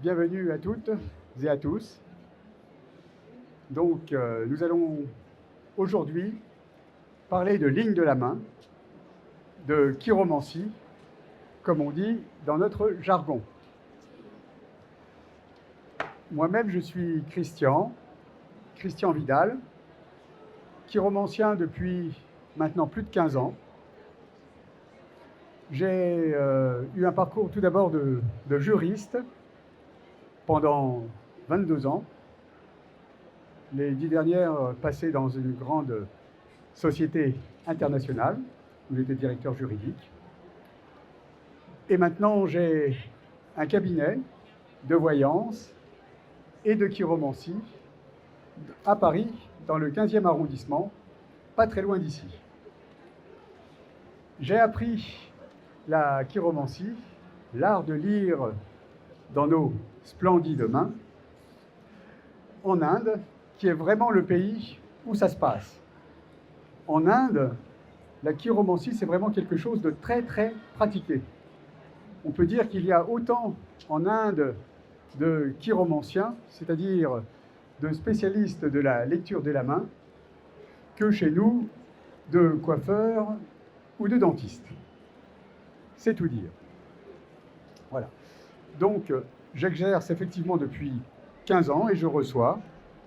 Bienvenue à toutes et à tous. Donc, nous allons aujourd'hui parler de ligne de la main, de chiromancie, comme on dit dans notre jargon. Moi-même, je suis Christian Vidal, chiromancien depuis maintenant plus de 15 ans. J'ai eu un parcours tout d'abord de juriste pendant 22 ans. Les 10 dernières passées dans une grande société internationale où j'étais directeur juridique. Et maintenant, j'ai un cabinet de voyance et de chiromancie à Paris, dans le 15e arrondissement, pas très loin d'ici. J'ai appris la chiromancie, l'art de lire dans nos splendides mains, en Inde, qui est vraiment le pays où ça se passe. En Inde, la chiromancie, c'est vraiment quelque chose de très, très pratiqué. On peut dire qu'il y a autant en Inde de chiromanciens, c'est-à-dire de spécialistes de la lecture de la main, que chez nous, de coiffeurs ou de dentistes. C'est tout dire. Voilà. Donc, j'exerce effectivement depuis 15 ans et je reçois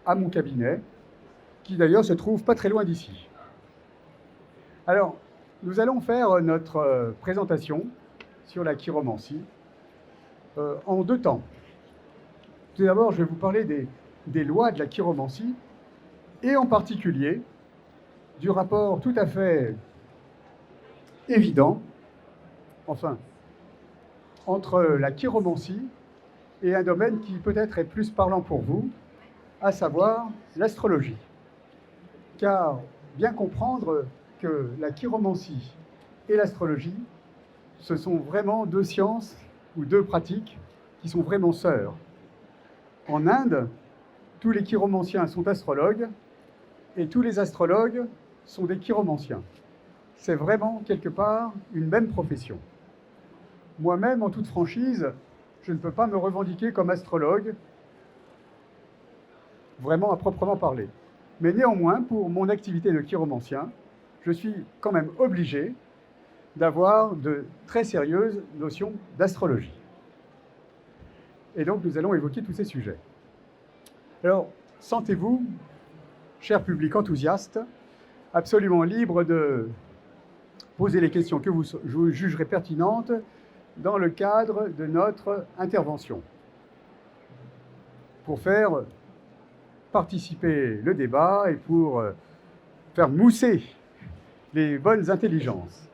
à mon cabinet, qui d'ailleurs se trouve pas très loin d'ici. Alors, nous allons faire notre présentation sur la chiromancie en deux temps. Tout d'abord, je vais vous parler des lois de la chiromancie et en particulier du rapport tout à fait évident, enfin, entre la chiromancie et un domaine qui peut-être est plus parlant pour vous, à savoir l'astrologie. Car bien comprendre que la chiromancie et l'astrologie, ce sont vraiment deux sciences ou deux pratiques qui sont vraiment sœurs. En Inde, tous les chiromanciens sont astrologues et tous les astrologues sont des chiromanciens. C'est vraiment quelque part une même profession. Moi-même, en toute franchise, je ne peux pas me revendiquer comme astrologue, vraiment à proprement parler. Mais néanmoins, pour mon activité de chiromancien, je suis quand même obligé d'avoir de très sérieuses notions d'astrologie. Et donc, nous allons évoquer tous ces sujets. Alors, sentez-vous, cher public enthousiaste, absolument libre de poser les questions que vous jugerez pertinentes dans le cadre de notre intervention, pour faire participer le débat et pour faire mousser les bonnes intelligences.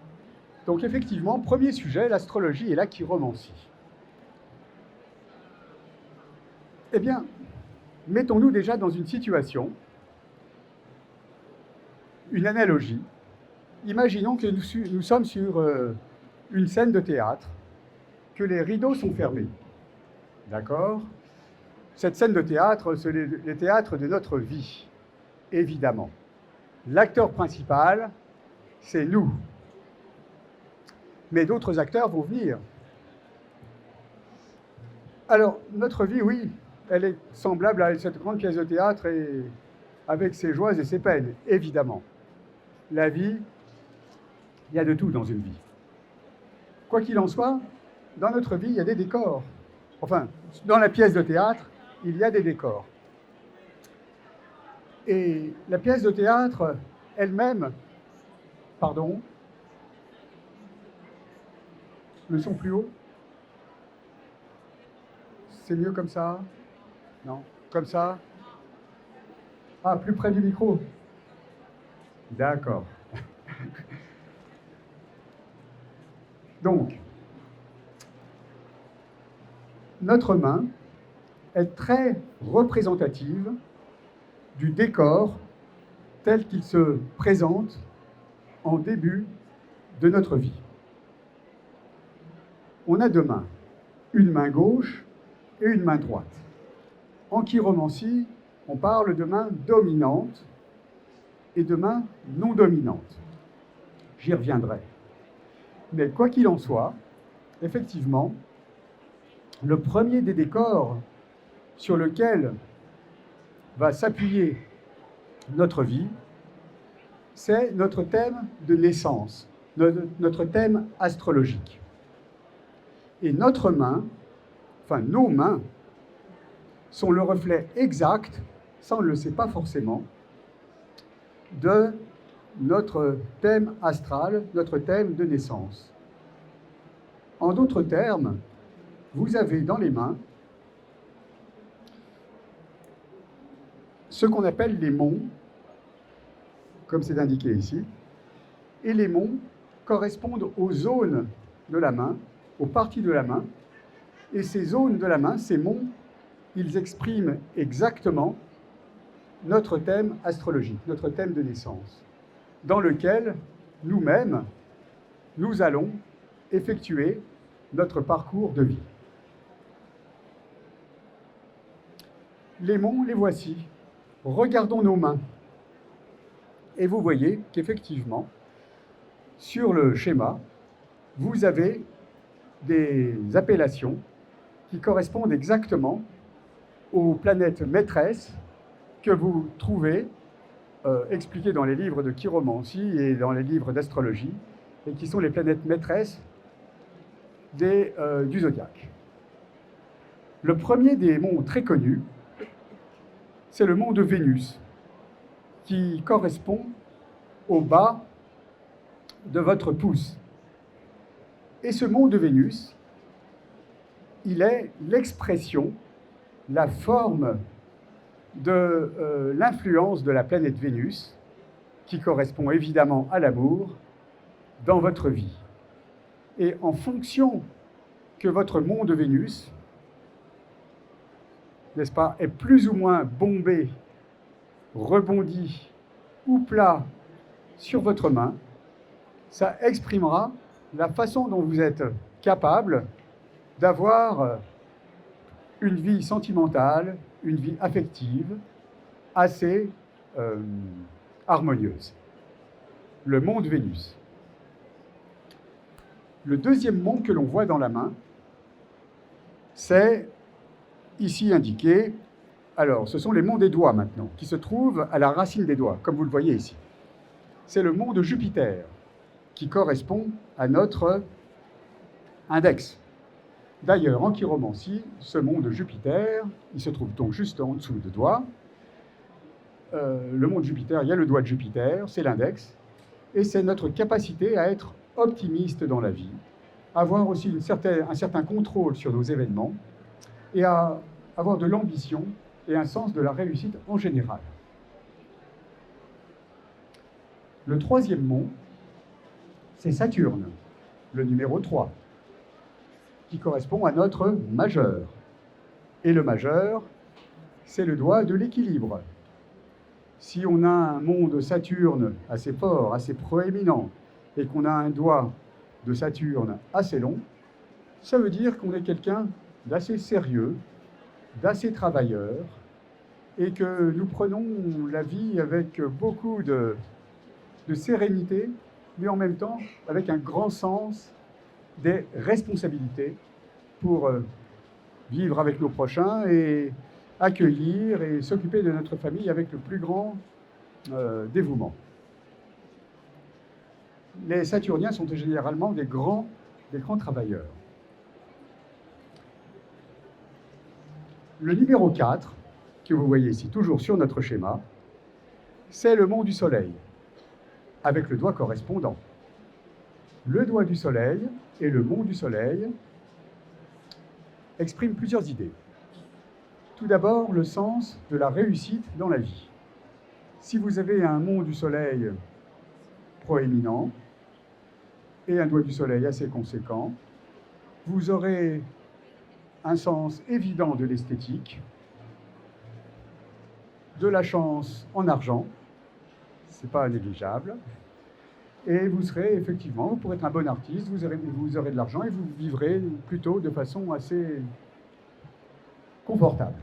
Donc effectivement, premier sujet, l'astrologie et la chiromancie. Eh bien, mettons-nous déjà dans une situation, une analogie. Imaginons que nous sommes sur une scène de théâtre, que les rideaux sont fermés. D'accord ? Cette scène de théâtre, c'est les théâtres de notre vie, évidemment. L'acteur principal, c'est nous. Mais d'autres acteurs vont venir. Alors, notre vie, oui, elle est semblable à cette grande pièce de théâtre et avec ses joies et ses peines, évidemment. La vie, il y a de tout dans une vie. Quoi qu'il en soit, dans notre vie, il y a des décors. Enfin, dans la pièce de théâtre, il y a des décors. Et la pièce de théâtre elle-même, pardon, le son plus haut, c'est mieux comme ça? Non? Comme ça? Ah, plus près du micro? D'accord. Donc, notre main est très représentative du décor tel qu'il se présente en début de notre vie. On a deux mains, une main gauche et une main droite. En chiromancie, on parle de main dominante et de main non dominante. J'y reviendrai. Mais quoi qu'il en soit, effectivement, Le premier des décors sur lequel va s'appuyer notre vie, c'est notre thème de naissance, notre thème astrologique. Et notre main, enfin nos mains, sont le reflet exact, ça on ne le sait pas forcément, de notre thème astral, notre thème de naissance. En d'autres termes, vous avez dans les mains ce qu'on appelle les monts, comme c'est indiqué ici, et les monts correspondent aux zones de la main, aux parties de la main, et ces zones de la main, ces monts, ils expriment exactement notre thème astrologique, notre thème de naissance, dans lequel nous-mêmes, nous allons effectuer notre parcours de vie. Les monts, les voici. Regardons nos mains. Et vous voyez qu'effectivement, sur le schéma, vous avez des appellations qui correspondent exactement aux planètes maîtresses que vous trouvez expliquées dans les livres de chiromancie et dans les livres d'astrologie, et qui sont les planètes maîtresses du zodiaque. Le premier des monts très connus, c'est le mont de Vénus, qui correspond au bas de votre pouce. Et ce mont de Vénus, il est l'expression, la forme de l'influence de la planète Vénus, qui correspond évidemment à l'amour, dans votre vie. Et en fonction que votre mont de Vénus, n'est-ce pas, est plus ou moins bombé, rebondi ou plat sur votre main, ça exprimera la façon dont vous êtes capable d'avoir une vie sentimentale, une vie affective assez harmonieuse. Le mont de Vénus. Le deuxième mont que l'on voit dans la main, c'est ici indiqué. Alors, ce sont les monts des doigts maintenant, qui se trouvent à la racine des doigts, comme vous le voyez ici. C'est le mont de Jupiter, qui correspond à notre index. D'ailleurs, en chiromancie, ce mont de Jupiter, il se trouve donc juste en dessous de doigt. Le mont de Jupiter, il y a le doigt de Jupiter, c'est l'index, et c'est notre capacité à être optimiste dans la vie, avoir aussi un certain contrôle sur nos événements, et à avoir de l'ambition et un sens de la réussite en général. Le troisième mont, c'est Saturne, le numéro 3, qui correspond à notre majeur. Et le majeur, c'est le doigt de l'équilibre. Si on a un mont de Saturne assez fort, assez proéminent, et qu'on a un doigt de Saturne assez long, ça veut dire qu'on est quelqu'un d'assez sérieux, d'assez travailleur, et que nous prenons la vie avec beaucoup de sérénité, mais en même temps avec un grand sens des responsabilités pour vivre avec nos prochains et accueillir et s'occuper de notre famille avec le plus grand dévouement. Les Saturniens sont généralement des grands travailleurs. Le numéro 4, que vous voyez ici, toujours sur notre schéma, c'est le mont du Soleil, avec le doigt correspondant. Le doigt du Soleil et le mont du Soleil expriment plusieurs idées. Tout d'abord, le sens de la réussite dans la vie. Si vous avez un mont du Soleil proéminent et un doigt du Soleil assez conséquent, vous aurez un sens évident de l'esthétique, de la chance en argent, c'est pas négligeable, et vous serez effectivement, pour être un bon artiste, vous aurez de l'argent et vous vivrez plutôt de façon assez confortable.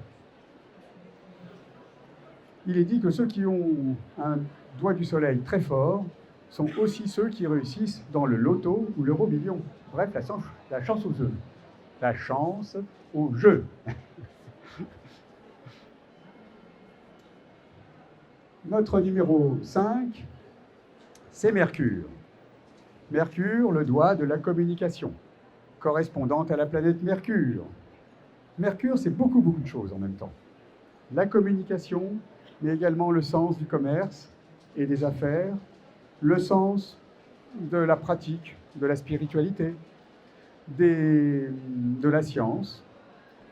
Il est dit que ceux qui ont un doigt du Soleil très fort sont aussi ceux qui réussissent dans le loto ou l'euro million, bref, la chance aux œufs. la chance au jeu. Notre numéro 5, c'est Mercure. Mercure, le doigt de la communication, correspondante à la planète Mercure. Mercure, c'est beaucoup de choses en même temps. La communication, mais également le sens du commerce et des affaires, le sens de la pratique, de la spiritualité, de la science,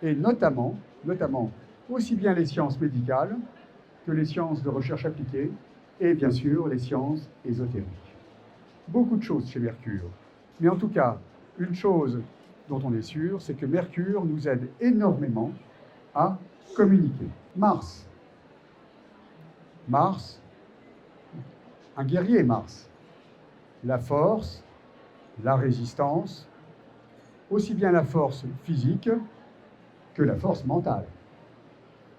et notamment aussi bien les sciences médicales que les sciences de recherche appliquée, et bien sûr les sciences ésotériques. Beaucoup de choses chez Mercure. Mais en tout cas, une chose dont on est sûr, c'est que Mercure nous aide énormément à communiquer. Mars, un guerrier Mars. La force, la résistance, aussi bien la force physique que la force mentale.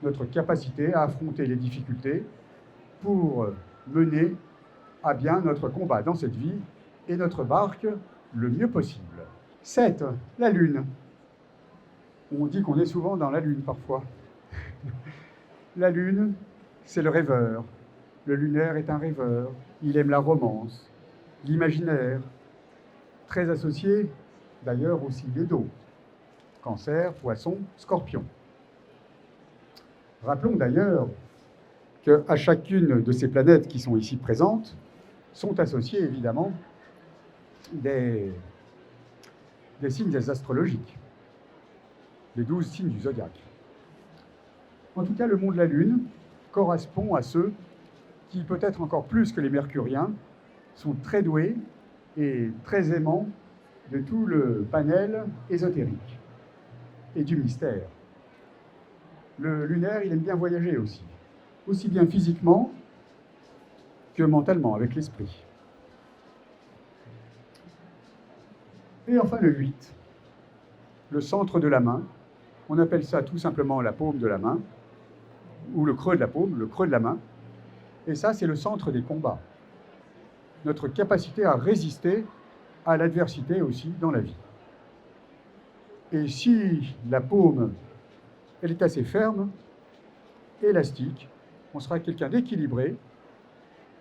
Notre capacité à affronter les difficultés pour mener à bien notre combat dans cette vie et notre barque le mieux possible. 7. La Lune. On dit qu'on est souvent dans la Lune parfois. La Lune, c'est le rêveur. Le lunaire est un rêveur. Il aime la romance, l'imaginaire, très associé d'ailleurs au signe d'eau. Cancer, Poisson, Scorpion. Rappelons d'ailleurs qu'à chacune de ces planètes qui sont ici présentes sont associés évidemment des signes astrologiques, les 12 signes du zodiaque. En tout cas, le monde de la Lune correspond à ceux qui, peut-être encore plus que les mercuriens, sont très doués et très aimants de tout le panel ésotérique et du mystère. Le lunaire, il aime bien voyager aussi bien physiquement que mentalement, avec l'esprit. Et enfin le 8, le centre de la main. On appelle ça tout simplement la paume de la main, ou le creux de la paume, le creux de la main. Et ça, c'est le centre des combats. Notre capacité à résister à l'adversité aussi dans la vie. Et si la paume, elle est assez ferme, élastique, on sera quelqu'un d'équilibré,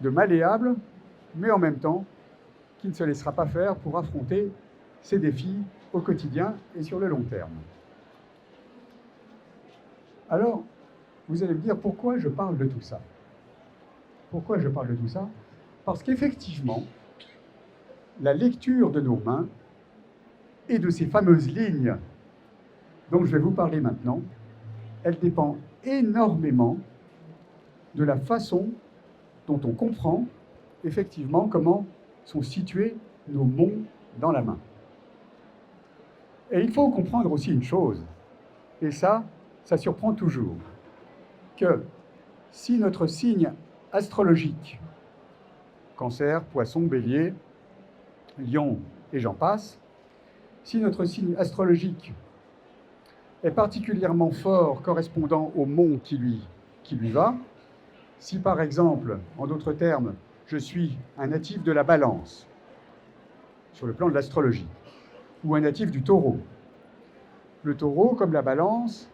de malléable, mais en même temps, qui ne se laissera pas faire pour affronter ces défis au quotidien et sur le long terme. Alors, vous allez me dire, pourquoi je parle de tout ça? Pourquoi je parle de tout ça? Parce qu'effectivement, la lecture de nos mains et de ces fameuses lignes dont je vais vous parler maintenant, elle dépend énormément de la façon dont on comprend effectivement comment sont situés nos monts dans la main. Et il faut comprendre aussi une chose, et ça surprend toujours, que si notre signe astrologique, Cancer, Poisson, Bélier, Lion et j'en passe, si notre signe astrologique est particulièrement fort correspondant au mont qui lui va, si par exemple, en d'autres termes, je suis un natif de la Balance, sur le plan de l'astrologie, ou un natif du Taureau. Le Taureau, comme la Balance,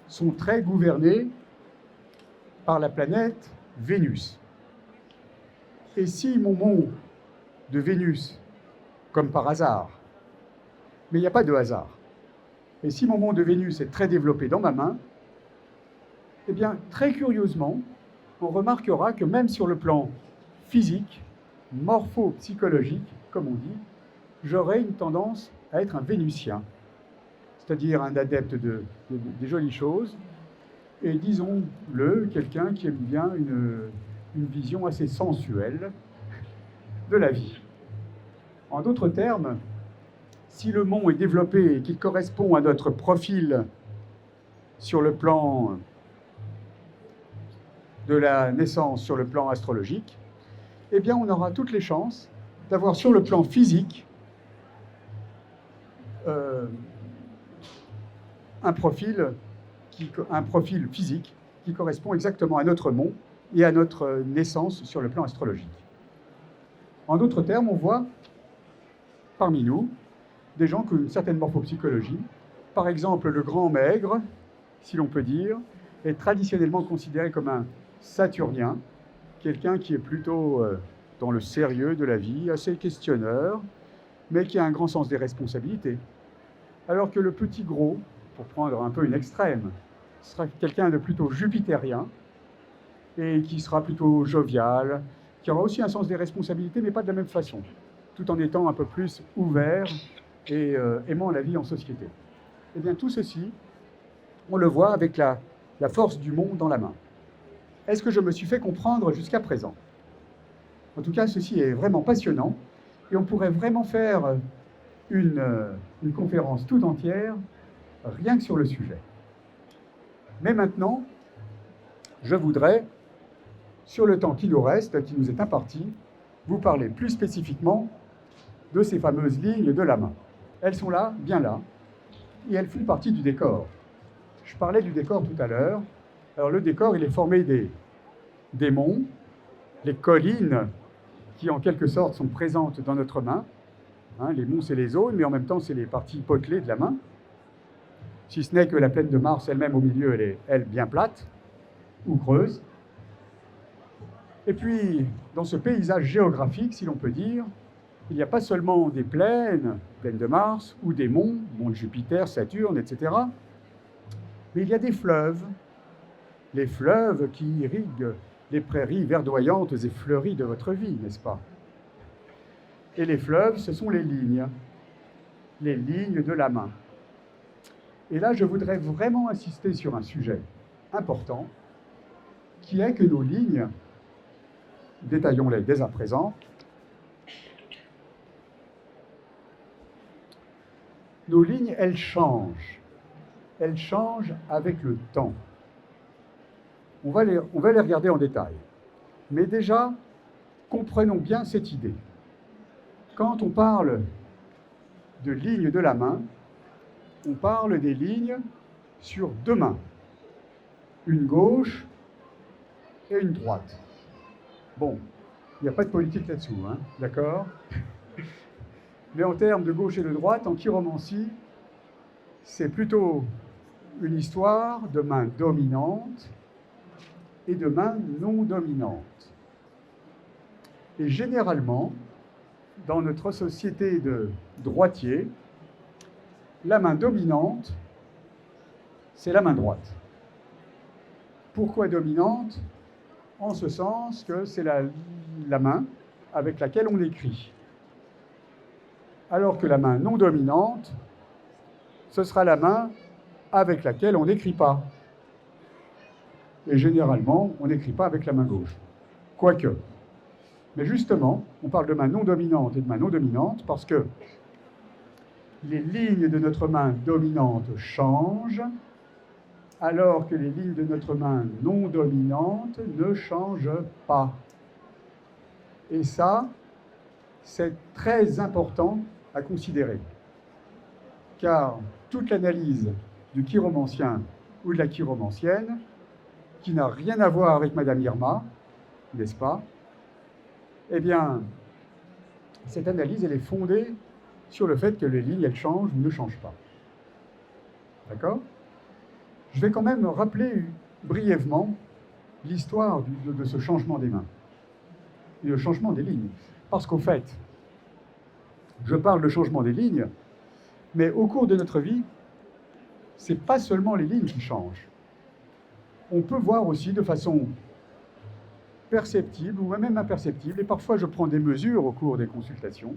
sont très gouvernés par la planète Vénus. Et si mon mont de Vénus, comme par hasard, mais il n'y a pas de hasard, et si mon mont de Vénus est très développé dans ma main, eh bien, très curieusement, on remarquera que même sur le plan physique, morpho-psychologique, comme on dit, j'aurai une tendance à être un vénusien, c'est-à-dire un adepte des jolies choses, et disons-le, quelqu'un qui aime bien une vision assez sensuelle de la vie. En d'autres termes, si le mont est développé et qu'il correspond à notre profil sur le plan de la naissance, sur le plan astrologique, eh bien on aura toutes les chances d'avoir sur le plan physique un profil physique qui correspond exactement à notre mont et à notre naissance sur le plan astrologique. En d'autres termes, on voit parmi nous des gens qui ont une certaine morphopsychologie Par exemple, le grand maigre, si l'on peut dire, est traditionnellement considéré comme un saturnien, quelqu'un qui est plutôt dans le sérieux de la vie, assez questionneur, mais qui a un grand sens des responsabilités. Alors que le petit gros, pour prendre un peu une extrême, sera quelqu'un de plutôt jupitérien et qui sera plutôt jovial, qui aura aussi un sens des responsabilités, mais pas de la même façon, tout en étant un peu plus ouvert et aimant la vie en société. Eh bien, tout ceci, on le voit avec la force du monde dans la main. Est-ce que je me suis fait comprendre jusqu'à présent? En tout cas, ceci est vraiment passionnant et on pourrait vraiment faire une conférence tout entière rien que sur le sujet. Mais maintenant, je voudrais, sur le temps qui nous reste, qui nous est imparti, vous parler plus spécifiquement de ces fameuses lignes de la main. Elles sont là, bien là, et elles font partie du décor. Je parlais du décor tout à l'heure. Alors le décor, il est formé des monts, les collines qui en quelque sorte sont présentes dans notre main. Les monts, c'est les zones, mais en même temps, c'est les parties potelées de la main. Si ce n'est que la plaine de Mars elle-même au milieu, elle est, elle, bien plate ou creuse. Et puis, dans ce paysage géographique, si l'on peut dire, il n'y a pas seulement des plaines, plaine de Mars, ou des monts, monts de Jupiter, Saturne, etc. Mais il y a des fleuves, les fleuves qui irriguent les prairies verdoyantes et fleuries de votre vie, n'est-ce pas? Et les fleuves, ce sont les lignes de la main. Et là, je voudrais vraiment insister sur un sujet important, qui est que nos lignes, détaillons-les dès à présent, nos lignes, elles changent. Elles changent avec le temps. On va les regarder en détail. Mais déjà, comprenons bien cette idée. Quand on parle de lignes de la main, on parle des lignes sur deux mains, une gauche et une droite. Bon, il n'y a pas de politique là-dessous, hein, d'accord? Mais en termes de gauche et de droite, en chiromancie, c'est plutôt une histoire de main dominante et de main non dominante. Et généralement, dans notre société de droitiers, la main dominante, c'est la main droite. Pourquoi dominante? En ce sens que c'est la main avec laquelle on écrit. Alors que la main non dominante, ce sera la main avec laquelle on n'écrit pas. Et généralement, on n'écrit pas avec la main gauche. Quoique. Mais justement, on parle de main non dominante et de main non dominante parce que les lignes de notre main dominante changent, alors que les lignes de notre main non dominante ne changent pas. Et ça, c'est très important à considérer. Car toute l'analyse du chiromancien ou de la chiromancienne, qui n'a rien à voir avec Madame Irma, n'est-ce pas? Eh bien, cette analyse, elle est fondée sur le fait que les lignes, elles changent ou ne changent pas. D'accord? Je vais quand même rappeler brièvement l'histoire de ce changement des mains et le changement des lignes. Parce qu'au fait, je parle de changement des lignes, mais au cours de notre vie, ce n'est pas seulement les lignes qui changent. On peut voir aussi de façon perceptible ou même imperceptible, et parfois je prends des mesures au cours des consultations,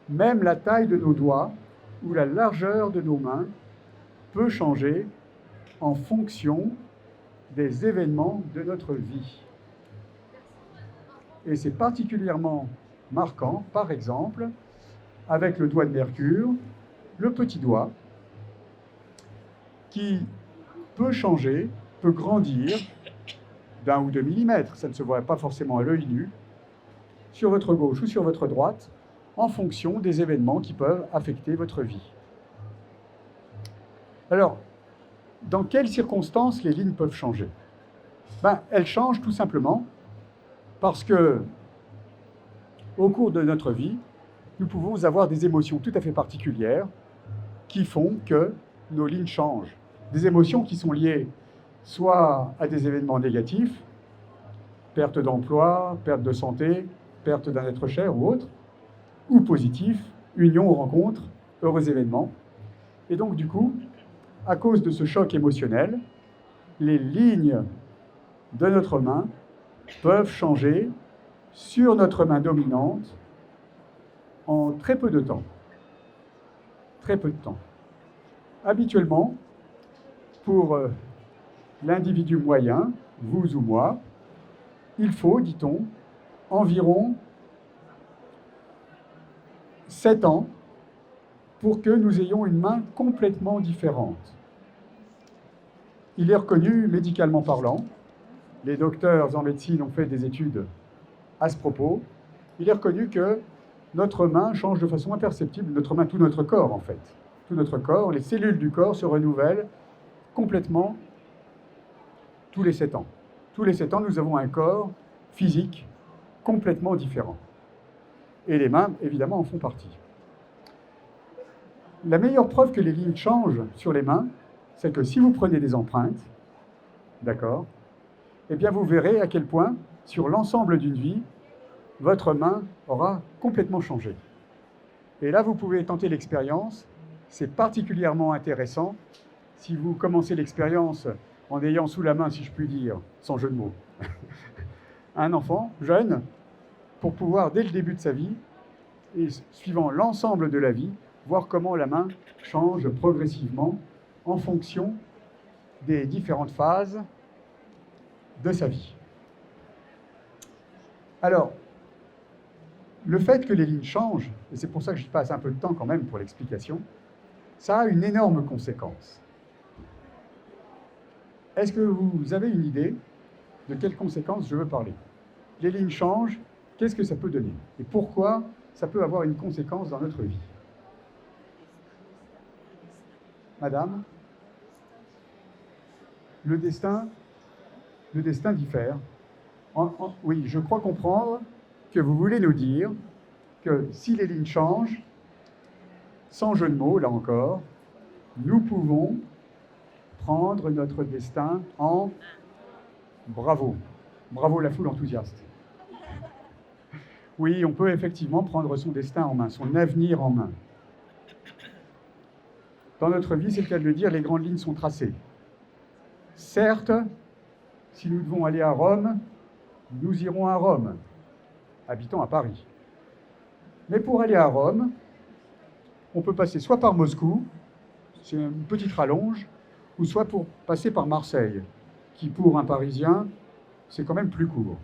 même la taille de nos doigts ou la largeur de nos mains peut changer en fonction des événements de notre vie. Et c'est particulièrement marquant, par exemple, avec le doigt de Mercure, le petit doigt, qui peut changer, peut grandir d'1 ou 2 millimètres, ça ne se voit pas forcément à l'œil nu, sur votre gauche ou sur votre droite, en fonction des événements qui peuvent affecter votre vie. Alors, dans quelles circonstances les lignes peuvent changer? Elles changent tout simplement parce que, au cours de notre vie, nous pouvons avoir des émotions tout à fait particulières qui font que nos lignes changent. Des émotions qui sont liées soit à des événements négatifs, perte d'emploi, perte de santé, perte d'un être cher ou autre, ou positifs, union ou rencontre, heureux événements. Et donc du coup, à cause de ce choc émotionnel, les lignes de notre main peuvent changer sur notre main dominante en très peu de temps. Très peu de temps. Habituellement, pour l'individu moyen, vous ou moi, il faut, dit-on, environ 7 ans pour que nous ayons une main complètement différente. Il est reconnu, médicalement parlant, les docteurs en médecine ont fait des études à ce propos, il est reconnu que notre main change de façon imperceptible, notre main, tout notre corps en fait. Tout notre corps, les cellules du corps se renouvellent complètement tous les 7 ans. Tous les 7 ans, nous avons un corps physique complètement différent. Et les mains, évidemment, en font partie. La meilleure preuve que les lignes changent sur les mains, c'est que si vous prenez des empreintes, d'accord, eh bien vous verrez à quel point, sur l'ensemble d'une vie, votre main aura complètement changé. Et là, vous pouvez tenter l'expérience. C'est particulièrement intéressant si vous commencez l'expérience en ayant sous la main, si je puis dire, sans jeu de mots, un enfant jeune, pour pouvoir, dès le début de sa vie, et suivant l'ensemble de la vie, voir comment la main change progressivement en fonction des différentes phases de sa vie. Alors, le fait que les lignes changent, et c'est pour ça que je passe un peu de temps quand même pour l'explication, ça a une énorme conséquence. Est-ce que vous avez une idée de quelles conséquences je veux parler? Les lignes changent, qu'est-ce que ça peut donner? Et pourquoi ça peut avoir une conséquence dans notre vie? Madame, le destin diffère. Oui, je crois comprendre que vous voulez nous dire que si les lignes changent, sans jeu de mots, là encore, nous pouvons prendre notre destin en bravo. Bravo la foule enthousiaste. Oui, on peut effectivement prendre son destin en main, son avenir en main. Dans notre vie, c'est le cas de le dire, les grandes lignes sont tracées. Certes, si nous devons aller à Rome, nous irons à Rome, habitons à Paris. Mais pour aller à Rome, on peut passer soit par Moscou, c'est une petite rallonge, ou soit pour passer par Marseille, qui pour un Parisien, c'est quand même plus court.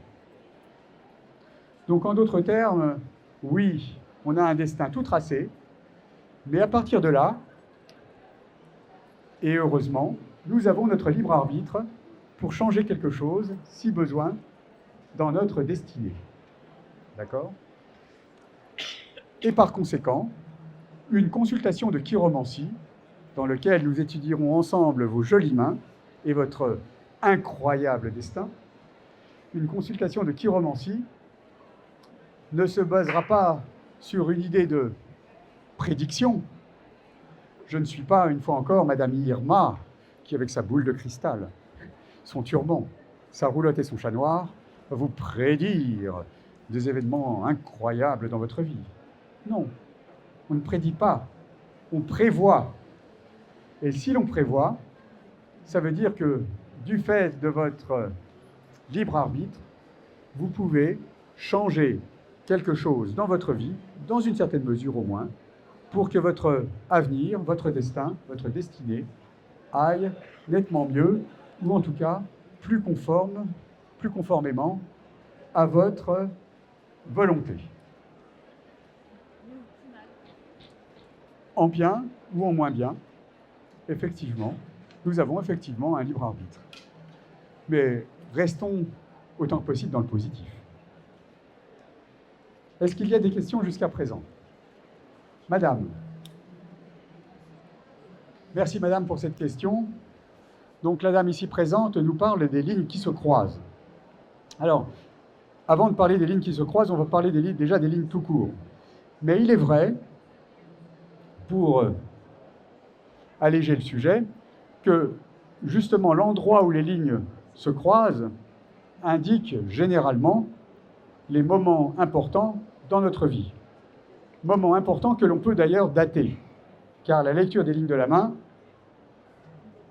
Donc en d'autres termes, oui, on a un destin tout tracé, mais à partir de là, et heureusement, nous avons notre libre arbitre pour changer quelque chose, si besoin, dans notre destinée. D'accord? Et par conséquent, une consultation de chiromancie, dans laquelle nous étudierons ensemble vos jolies mains et votre incroyable destin, une consultation de chiromancie ne se basera pas sur une idée de prédiction. Je ne suis pas, une fois encore, Madame Irma, qui, avec sa boule de cristal, son turban, sa roulotte et son chat noir, va vous prédire des événements incroyables dans votre vie. Non, on ne prédit pas, on prévoit. Et si l'on prévoit, ça veut dire que, du fait de votre libre arbitre, vous pouvez changer quelque chose dans votre vie, dans une certaine mesure au moins, pour que votre avenir, votre destin, votre destinée aille nettement mieux, ou en tout cas plus conformément à votre volonté. En bien ou en moins bien, effectivement, nous avons effectivement un libre arbitre. Mais restons autant que possible dans le positif. Est-ce qu'il y a des questions jusqu'à présent? Madame. Merci Madame pour cette question. Donc la dame ici présente nous parle des lignes qui se croisent. Alors, avant de parler des lignes qui se croisent, on va parler déjà des lignes tout court. Mais il est vrai, pour alléger le sujet, que justement l'endroit où les lignes se croisent indique généralement les moments importants dans notre vie. Moments importants que l'on peut d'ailleurs dater, car la lecture des lignes de la main,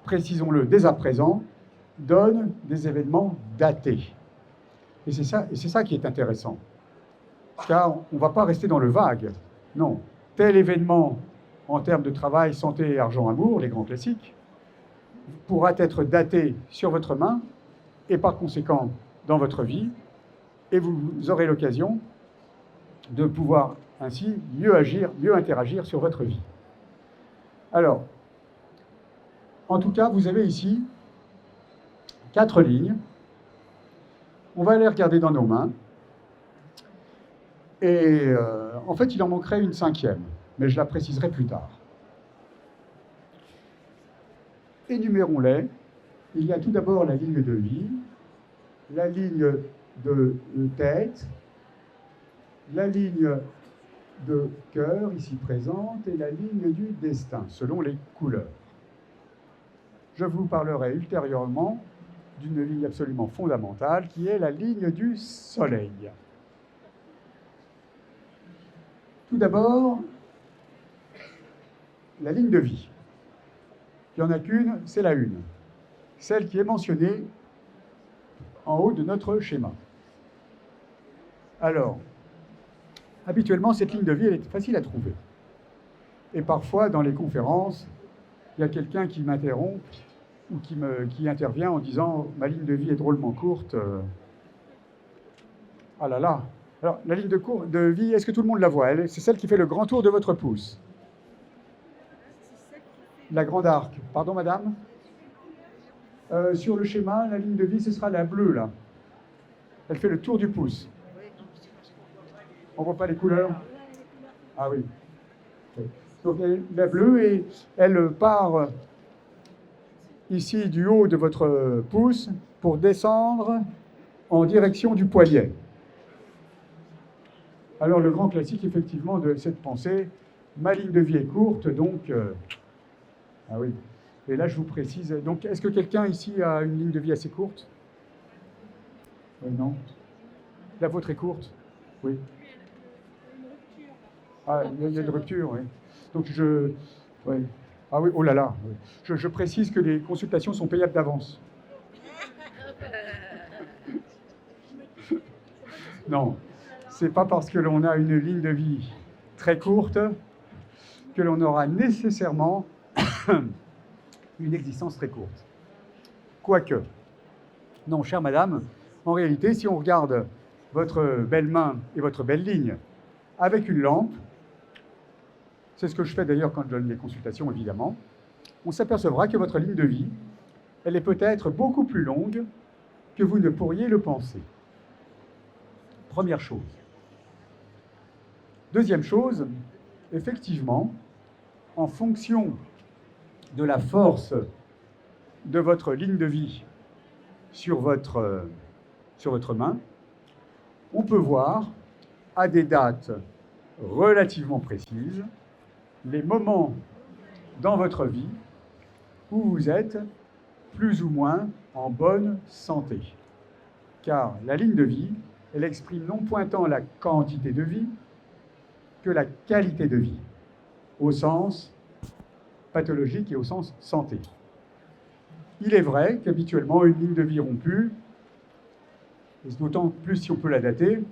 précisons-le dès à présent, donne des événements datés. Et c'est ça qui est intéressant, car on ne va pas rester dans le vague. Non, tel événement en termes de travail, santé, argent, amour, les grands classiques, pourra être daté sur votre main et par conséquent dans votre vie, et vous aurez l'occasion de pouvoir ainsi mieux agir, mieux interagir sur votre vie. Alors, en tout cas, vous avez ici 4 lignes. On va les regarder dans nos mains. Et en fait, il en manquerait une 5e, mais je la préciserai plus tard. Énumérons-les. Il y a tout d'abord la ligne de vie, la ligne de tête, la ligne de cœur, ici présente, et la ligne du destin, selon les couleurs. Je vous parlerai ultérieurement d'une ligne absolument fondamentale, qui est la ligne du soleil. Tout d'abord, la ligne de vie. Il n'y en a qu'une, c'est la 1, celle qui est mentionnée en haut de notre schéma. Alors, habituellement, cette ligne de vie, elle est facile à trouver. Et parfois, dans les conférences, il y a quelqu'un qui m'interrompt ou qui intervient en disant « Ma ligne de vie est drôlement courte. » Ah là là. Alors, la ligne de vie, est-ce que tout le monde la voit? C'est celle qui fait le grand tour de votre pouce. La grande arc. Pardon, madame? Sur le schéma, la ligne de vie, ce sera la bleue, là. Elle fait le tour du pouce. On ne voit pas les couleurs? Ah oui. Donc, la bleue, et elle part ici du haut de votre pouce pour descendre en direction du poignet. Alors, le grand classique, effectivement, de cette pensée, ma ligne de vie est courte, donc... ah oui. Et là, je vous précise. Donc, est-ce que quelqu'un ici a une ligne de vie assez courte? Non. La vôtre est courte? Oui. Ah, il y a une rupture, oui. Donc, oui. Ah oui, oh là là. Oui. Je précise que les consultations sont payables d'avance. Non. C'est pas parce que l'on a une ligne de vie très courte que l'on aura nécessairement une existence très courte. Quoique. Non, chère madame, en réalité, si on regarde votre belle main et votre belle ligne avec une lampe, c'est ce que je fais d'ailleurs quand je donne les consultations, évidemment, on s'apercevra que votre ligne de vie, elle est peut-être beaucoup plus longue que vous ne pourriez le penser. Première chose. Deuxième chose, effectivement, en fonction de la force de votre ligne de vie sur votre main, on peut voir à des dates relativement précises les moments dans votre vie où vous êtes plus ou moins en bonne santé. Car la ligne de vie, elle exprime non point tant la quantité de vie que la qualité de vie, au sens pathologique et au sens santé. Il est vrai qu'habituellement, une ligne de vie rompue, et d'autant plus si on peut la dater,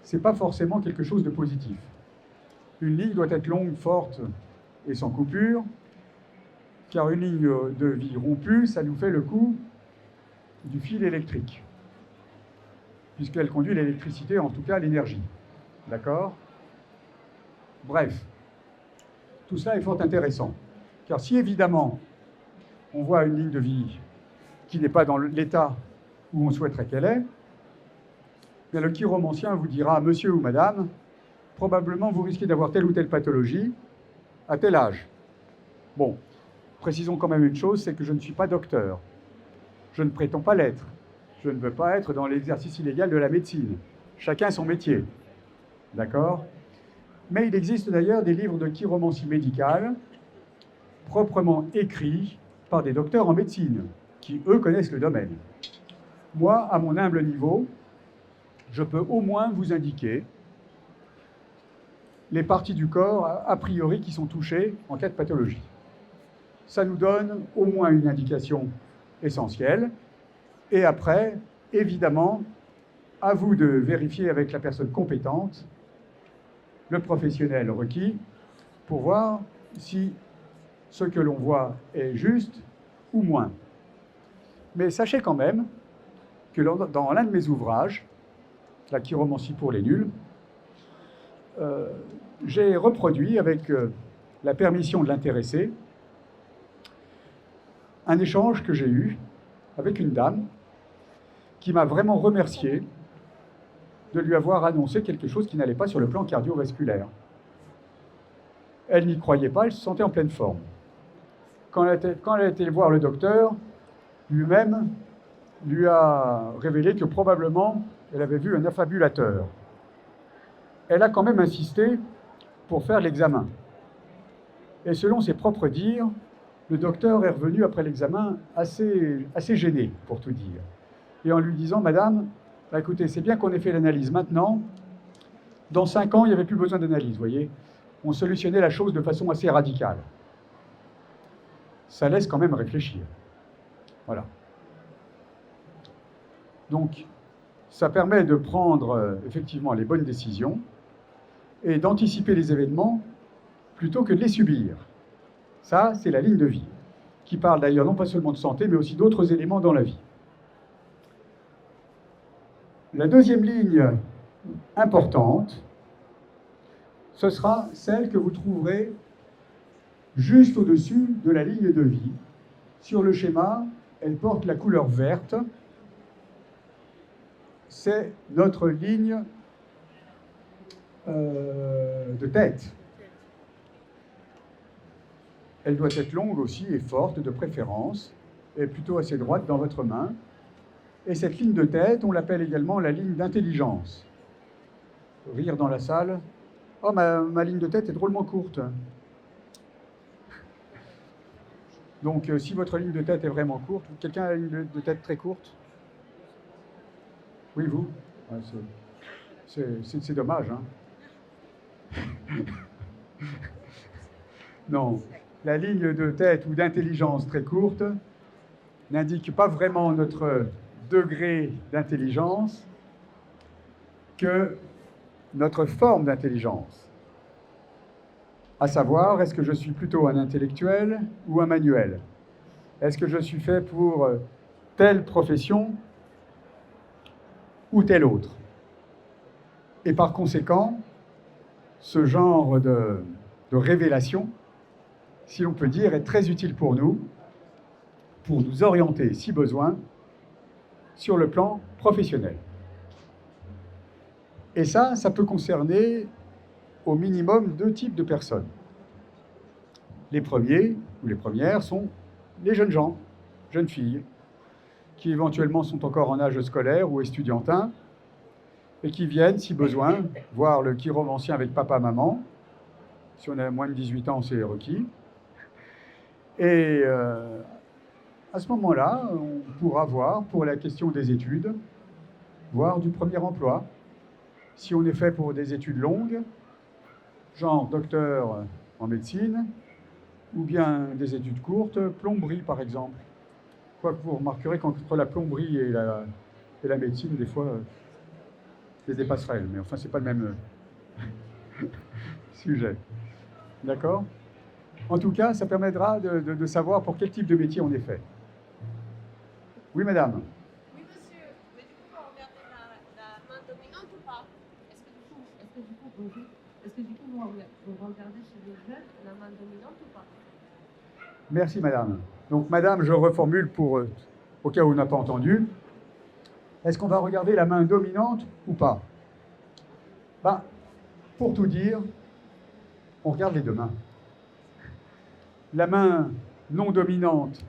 ce n'est pas forcément quelque chose de positif. Une ligne doit être longue, forte et sans coupure, car une ligne de vie rompue, ça nous fait le coup du fil électrique, puisqu'elle conduit l'électricité, en tout cas l'énergie. D'accord? Bref, tout cela est fort intéressant, car si évidemment on voit une ligne de vie qui n'est pas dans l'état où on souhaiterait qu'elle est, bien le chiromancien vous dira, monsieur ou madame, probablement vous risquez d'avoir telle ou telle pathologie à tel âge. Bon, précisons quand même une chose, c'est que je ne suis pas docteur. Je ne prétends pas l'être. Je ne veux pas être dans l'exercice illégal de la médecine. Chacun son métier. D'accord? Mais il existe d'ailleurs des livres de chiromancie médicale proprement écrits par des docteurs en médecine, qui, eux, connaissent le domaine. Moi, à mon humble niveau, je peux au moins vous indiquer les parties du corps, a priori, qui sont touchées en cas de pathologie. Ça nous donne au moins une indication essentielle. Et après, évidemment, à vous de vérifier avec la personne compétente, le professionnel requis, pour voir si ce que l'on voit est juste ou moins. Mais sachez quand même que dans l'un de mes ouvrages, la chiromancie pour les nuls, j'ai reproduit, avec la permission de l'intéressé, un échange que j'ai eu avec une dame qui m'a vraiment remercié de lui avoir annoncé quelque chose qui n'allait pas sur le plan cardiovasculaire. Elle n'y croyait pas, elle se sentait en pleine forme. Quand elle a été voir le docteur, lui-même lui a révélé que probablement elle avait vu un affabulateur. Elle a quand même insisté pour faire l'examen. Et selon ses propres dires, le docteur est revenu après l'examen assez gêné, pour tout dire. Et en lui disant, Madame, bah écoutez, c'est bien qu'on ait fait l'analyse maintenant. Dans 5 ans, il n'y avait plus besoin d'analyse, vous voyez. On solutionnait la chose de façon assez radicale. Ça laisse quand même réfléchir. Voilà. Donc, ça permet de prendre effectivement les bonnes décisions et d'anticiper les événements plutôt que de les subir. Ça, c'est la ligne de vie, qui parle d'ailleurs non pas seulement de santé, mais aussi d'autres éléments dans la vie. La deuxième ligne importante, ce sera celle que vous trouverez juste au-dessus de la ligne de vie. Sur le schéma, elle porte la couleur verte. C'est notre ligne de tête. Elle doit être longue aussi et forte de préférence, et plutôt assez droite dans votre main. Et cette ligne de tête, on l'appelle également la ligne d'intelligence. Rire dans la salle. Oh, ma ligne de tête est drôlement courte. Donc, si votre ligne de tête est vraiment courte, quelqu'un a une ligne de tête très courte? Oui, vous? Ouais, c'est dommage, hein? Non, la ligne de tête ou d'intelligence très courte n'indique pas vraiment notre degré d'intelligence que notre forme d'intelligence. À savoir, est-ce que je suis plutôt un intellectuel ou un manuel? Est-ce que je suis fait pour telle profession ou telle autre? Et par conséquent, ce genre de révélation, si l'on peut dire, est très utile pour nous orienter, si besoin, sur le plan professionnel. Et ça peut concerner au minimum 2 types de personnes. Les premiers ou les premières sont les jeunes gens, jeunes filles, qui éventuellement sont encore en âge scolaire ou estudiantin, et qui viennent, si besoin, voir le chiromancien avec papa, maman. Si on a moins de 18 ans, c'est requis. Et à ce moment-là, on pourra voir, pour la question des études, voir du premier emploi. Si on est fait pour des études longues, genre docteur en médecine, ou bien des études courtes, plomberie par exemple. Quoique vous remarquerez qu'entre la plomberie et la médecine, des fois, il y a des passerelles. Mais enfin, c'est pas le même sujet. D'accord? En tout cas, ça permettra de savoir pour quel type de métier on est fait. Oui, madame? Oui, monsieur. Mais du coup, on va regarder la main dominante ou pas? Est-ce que du coup, on va regarder chez le jeune la main dominante ou pas? Merci, madame. Donc, madame, je reformule au cas où on n'a pas entendu. Est-ce qu'on va regarder la main dominante ou pas? Ben, pour tout dire, on regarde les 2 mains. La main non dominante,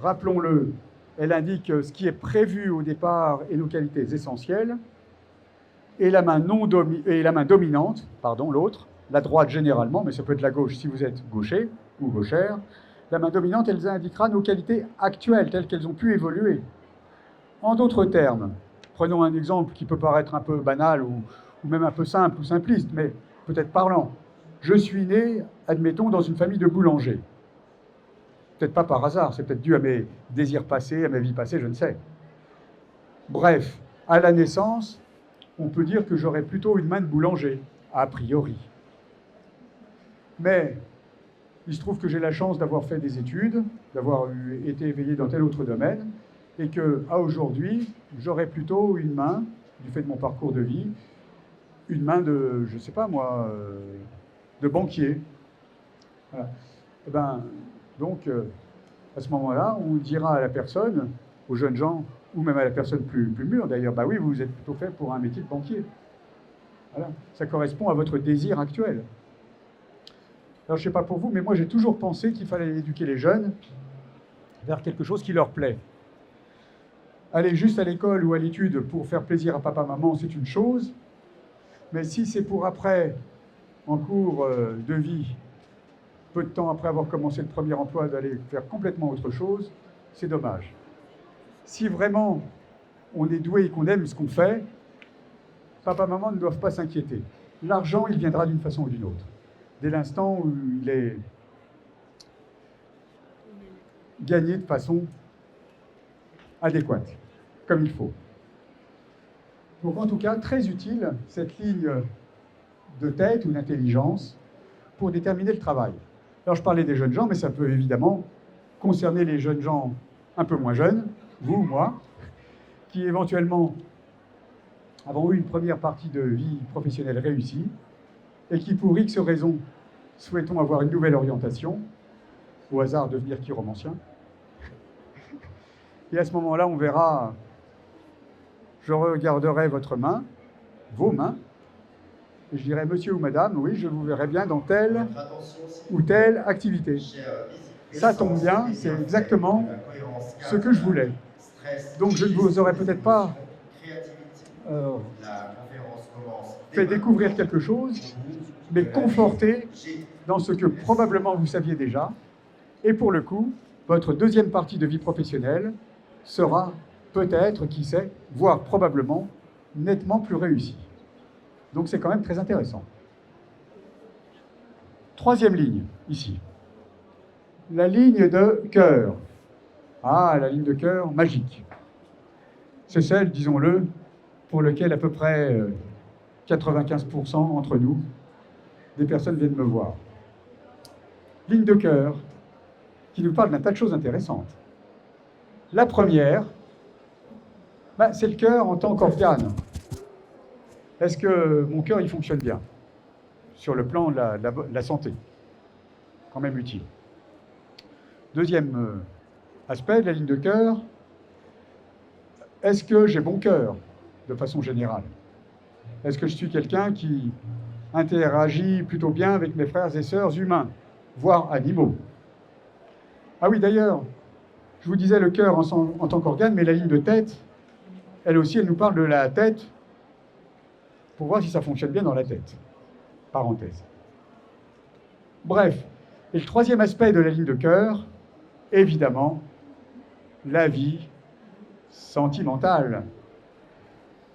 rappelons-le, elle indique ce qui est prévu au départ et nos qualités essentielles. Et la main dominante, l'autre, la droite généralement, mais ça peut être la gauche si vous êtes gaucher, ou gauchère. La main dominante, elle indiquera nos qualités actuelles, telles qu'elles ont pu évoluer. En d'autres termes, prenons un exemple qui peut paraître un peu banal ou même un peu simple ou simpliste, mais peut-être parlant. Je suis né, admettons, dans une famille de boulangers. Peut-être pas par hasard, c'est peut-être dû à mes désirs passés, à ma vie passée, je ne sais. Bref, à la naissance, on peut dire que j'aurais plutôt une main de boulanger, a priori. Mais il se trouve que j'ai la chance d'avoir fait des études, d'avoir été éveillé dans tel autre domaine, et qu'à aujourd'hui, j'aurais plutôt une main, du fait de mon parcours de vie, une main de, je ne sais pas moi, de banquier. Voilà. Et ben, donc, à ce moment-là, on dira à la personne, aux jeunes gens, ou même à la personne plus mûre d'ailleurs, bah oui, vous êtes plutôt fait pour un métier de banquier. Voilà. Ça correspond à votre désir actuel. Alors, je ne sais pas pour vous, mais moi, j'ai toujours pensé qu'il fallait éduquer les jeunes vers quelque chose qui leur plaît. Aller juste à l'école ou à l'étude pour faire plaisir à papa, maman, c'est une chose. Mais si c'est pour après, en cours de vie, peu de temps après avoir commencé le premier emploi, d'aller faire complètement autre chose, c'est dommage. Si vraiment on est doué et qu'on aime ce qu'on fait, papa, maman ne doivent pas s'inquiéter. L'argent, il viendra d'une façon ou d'une autre. Dès l'instant où il est gagné de façon adéquate, comme il faut. Donc en tout cas, très utile, cette ligne de tête ou d'intelligence pour déterminer le travail. Alors je parlais des jeunes gens, mais ça peut évidemment concerner les jeunes gens un peu moins jeunes, vous ou moi, qui éventuellement avons eu une première partie de vie professionnelle réussie et qui, pour X raisons, souhaitons avoir une nouvelle orientation, au hasard devenir chiromancien. Et à ce moment-là, on verra, je regarderai votre main, vos mains, et je dirai, monsieur ou madame, oui, je vous verrai bien dans telle ou telle activité. Ça tombe bien, c'est exactement ce que je voulais. Donc je ne vous aurais peut-être pas fait découvrir quelque chose, mais conforté dans ce que probablement vous saviez déjà. Et pour le coup, votre deuxième partie de vie professionnelle sera peut-être, qui sait, voire probablement, nettement plus réussie. Donc c'est quand même très intéressant. Troisième ligne, ici. La ligne de cœur. Ah, la ligne de cœur magique. C'est celle, disons-le, pour laquelle à peu près 95% entre nous, des personnes viennent me voir. Ligne de cœur qui nous parle d'un tas de choses intéressantes. La première, c'est le cœur en tant qu'organe. Est-ce que mon cœur, il fonctionne bien sur le plan de la santé? Quand même utile. Deuxième aspect de la ligne de cœur, est-ce que j'ai bon cœur de façon générale? Est-ce que je suis quelqu'un qui interagit plutôt bien avec mes frères et sœurs humains, voire animaux? Ah oui, d'ailleurs, je vous disais le cœur en tant qu'organe, mais la ligne de tête, elle aussi, elle nous parle de la tête pour voir si ça fonctionne bien dans la tête. Parenthèse. Bref, et le troisième aspect de la ligne de cœur, évidemment, la vie sentimentale.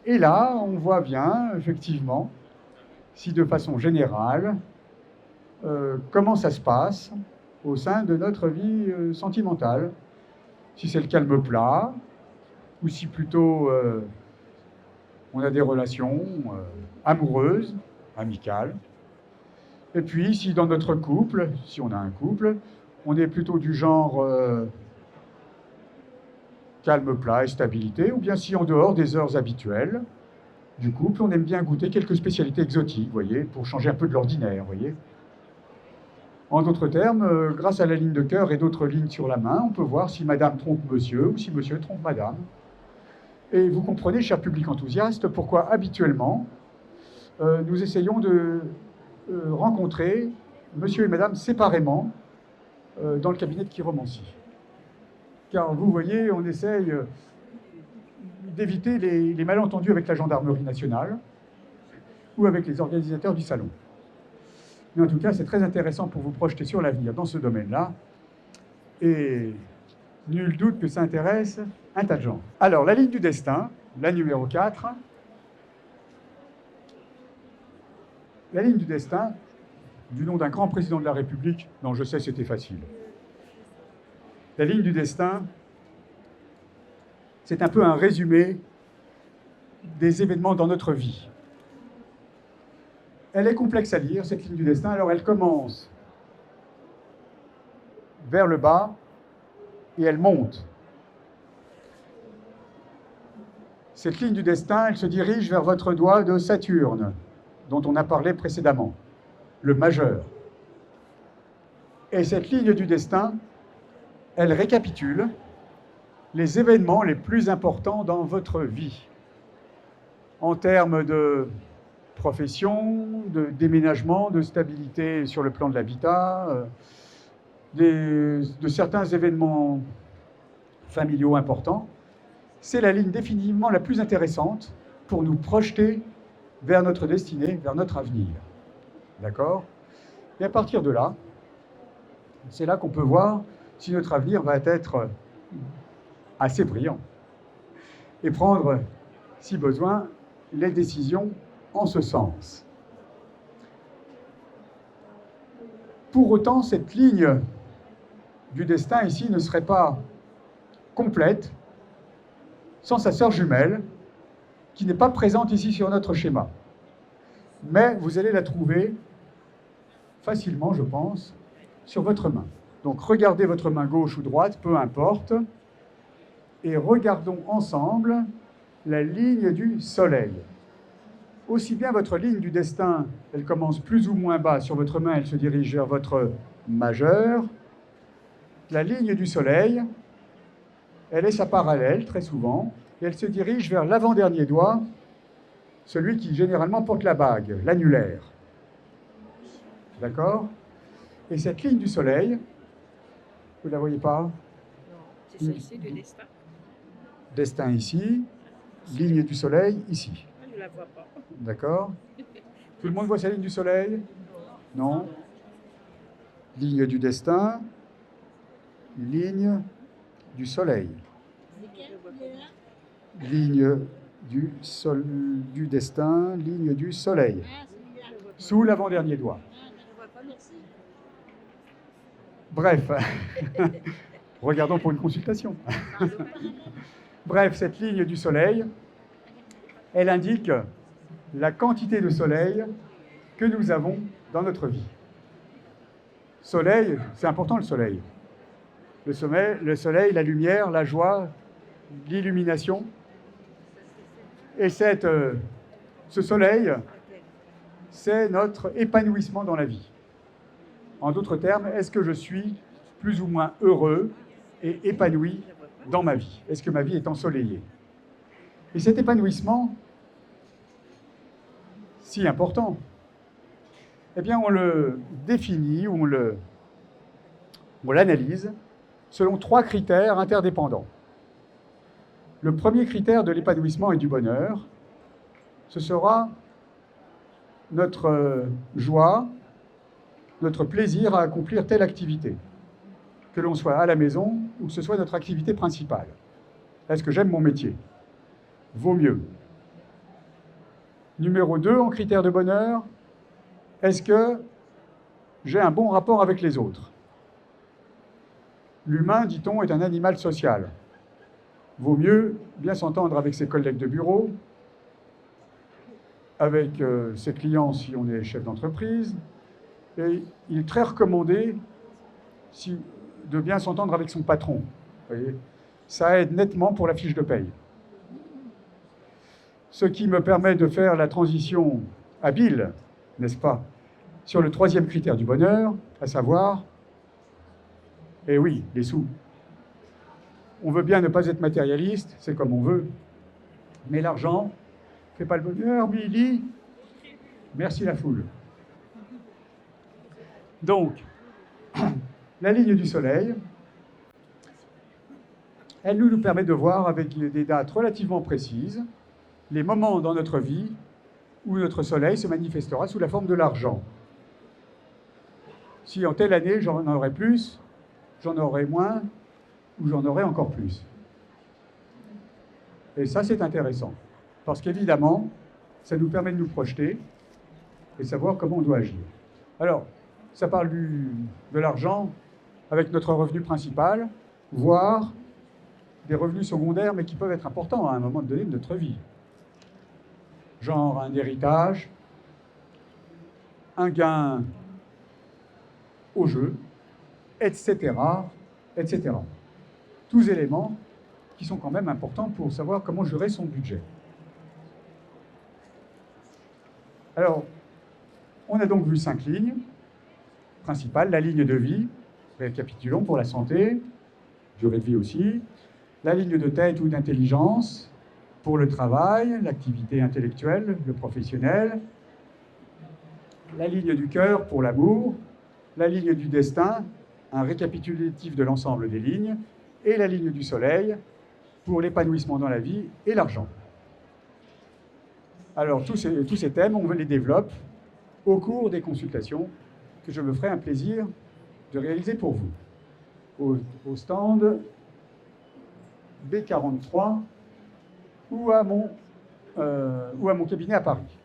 Et là, on voit bien, effectivement, si de façon générale, comment ça se passe au sein de notre vie sentimentale. Si c'est le calme plat, ou si plutôt on a des relations amoureuses, amicales. Et puis, si dans notre couple, si on a un couple, on est plutôt du genre calme plat et stabilité, ou bien si en dehors des heures habituelles du couple, on aime bien goûter quelques spécialités exotiques, vous voyez, pour changer un peu de l'ordinaire, vous voyez. En d'autres termes, grâce à la ligne de cœur et d'autres lignes sur la main, on peut voir si madame trompe monsieur ou si monsieur trompe madame. Et vous comprenez, cher public enthousiaste, pourquoi habituellement, nous essayons de rencontrer monsieur et madame séparément dans le cabinet de chiromancie. Car vous voyez, on essaye d'éviter les malentendus avec la gendarmerie nationale ou avec les organisateurs du salon. Mais en tout cas, c'est très intéressant pour vous projeter sur l'avenir dans ce domaine-là. Et nul doute que ça intéresse un tas de gens. Alors, la ligne du destin, la numéro 4. La ligne du destin, du nom d'un grand président de la République, non, je sais, c'était facile. La ligne du destin, c'est un peu un résumé des événements dans notre vie. Elle est complexe à lire, cette ligne du destin. Alors, elle commence vers le bas et elle monte. Cette ligne du destin, elle se dirige vers votre doigt de Saturne, dont on a parlé précédemment, le majeur. Et cette ligne du destin, elle récapitule les événements les plus importants dans votre vie, en termes de profession, de déménagement, de stabilité sur le plan de l'habitat, de certains événements familiaux importants. C'est la ligne définitivement la plus intéressante pour nous projeter vers notre destinée, vers notre avenir. D'accord? Et à partir de là, c'est là qu'on peut voir si notre avenir va être assez brillant et prendre, si besoin, les décisions en ce sens. Pour autant, cette ligne du destin ici ne serait pas complète sans sa sœur jumelle, qui n'est pas présente ici sur notre schéma. Mais vous allez la trouver facilement, je pense, sur votre main. Donc regardez votre main gauche ou droite, peu importe, et regardons ensemble la ligne du soleil. Aussi bien votre ligne du destin, elle commence plus ou moins bas sur votre main, elle se dirige vers votre majeur. La ligne du soleil, elle est sa parallèle, très souvent, et elle se dirige vers l'avant-dernier doigt, celui qui généralement porte la bague, l'annulaire. D'accord? Et cette ligne du soleil, vous ne la voyez pas? Non, c'est celle-ci du destin. Destin ici, ligne du soleil ici. Je ne la vois pas. D'accord? Tout le monde voit sa ligne du soleil? Non? Ligne du destin, ligne du soleil. Ligne du destin, ligne du soleil. Sous l'avant-dernier doigt. Bref, regardons pour une consultation. Bref, cette ligne du soleil, elle indique la quantité de soleil que nous avons dans notre vie. Soleil, c'est important le soleil. Le soleil, la lumière, la joie, l'illumination. Et ce soleil, c'est notre épanouissement dans la vie. En d'autres termes, est-ce que je suis plus ou moins heureux et épanoui dans ma vie? Est-ce que ma vie est ensoleillée? Et cet épanouissement, si important, eh bien on le définit, on l'analyse selon 3 critères interdépendants. Le premier critère de l'épanouissement et du bonheur, ce sera notre joie, notre plaisir à accomplir telle activité, que l'on soit à la maison ou que ce soit notre activité principale. Est-ce que j'aime mon métier? Vaut mieux. Numéro 2, en critère de bonheur, est-ce que j'ai un bon rapport avec les autres? L'humain, dit-on, est un animal social. Vaut mieux bien s'entendre avec ses collègues de bureau, avec ses clients si on est chef d'entreprise, et il est très recommandé de bien s'entendre avec son patron. Vous voyez, ça aide nettement pour la fiche de paye. Ce qui me permet de faire la transition habile, n'est-ce pas, sur le 3e critère du bonheur, à savoir, eh oui, les sous. On veut bien ne pas être matérialiste, c'est comme on veut, mais l'argent ne fait pas le bonheur, Billy. Merci la foule. Donc, la ligne du soleil, elle nous permet de voir avec des dates relativement précises les moments dans notre vie où notre soleil se manifestera sous la forme de l'argent. si en telle année j'en aurai plus, j'en aurai moins, ou j'en aurai encore plus. Et ça, c'est intéressant, parce qu'évidemment, ça nous permet de nous projeter et savoir comment on doit agir. Alors, ça parle de l'argent avec notre revenu principal, voire des revenus secondaires, mais qui peuvent être importants à un moment donné de notre vie. Genre un héritage, un gain au jeu, etc., etc. Tous éléments qui sont quand même importants pour savoir comment gérer son budget. Alors, on a donc vu 5 lignes principales. La ligne de vie, récapitulons pour la santé, durée de vie aussi. La ligne de tête ou d'intelligence pour le travail, l'activité intellectuelle, le professionnel. La ligne du cœur pour l'amour. La ligne du destin, un récapitulatif de l'ensemble des lignes. Et la ligne du soleil pour l'épanouissement dans la vie et l'argent. Alors, tous ces thèmes, on les développe au cours des consultations que je me ferai un plaisir de réaliser pour vous. Au stand B43 ou à mon cabinet à Paris.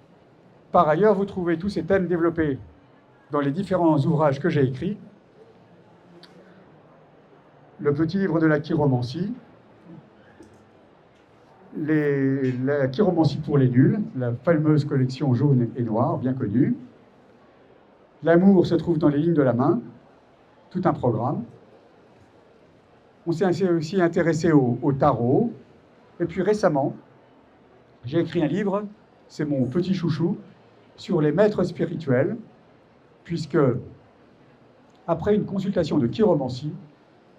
Par ailleurs, vous trouvez tous ces thèmes développés dans les différents ouvrages que j'ai écrits. Le petit livre de la chiromancie, la chiromancie pour les nuls, la fameuse collection jaune et noire, bien connue. L'amour se trouve dans les lignes de la main, tout un programme. On s'est aussi intéressé au tarot. Et puis récemment, j'ai écrit un livre, c'est mon petit chouchou, sur les maîtres spirituels, puisque après une consultation de chiromancie,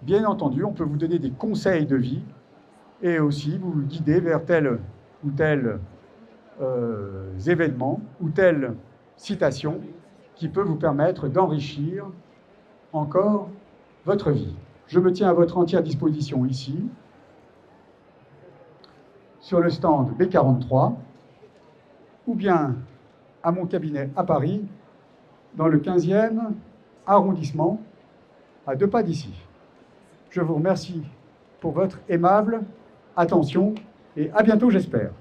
bien entendu, on peut vous donner des conseils de vie et aussi vous guider vers tel ou tel événement ou telle citation qui peut vous permettre d'enrichir encore votre vie. Je me tiens à votre entière disposition ici, sur le stand B43, ou bien à mon cabinet à Paris, dans le 15e arrondissement, à 2 pas d'ici. Je vous remercie pour votre aimable attention et à bientôt, j'espère.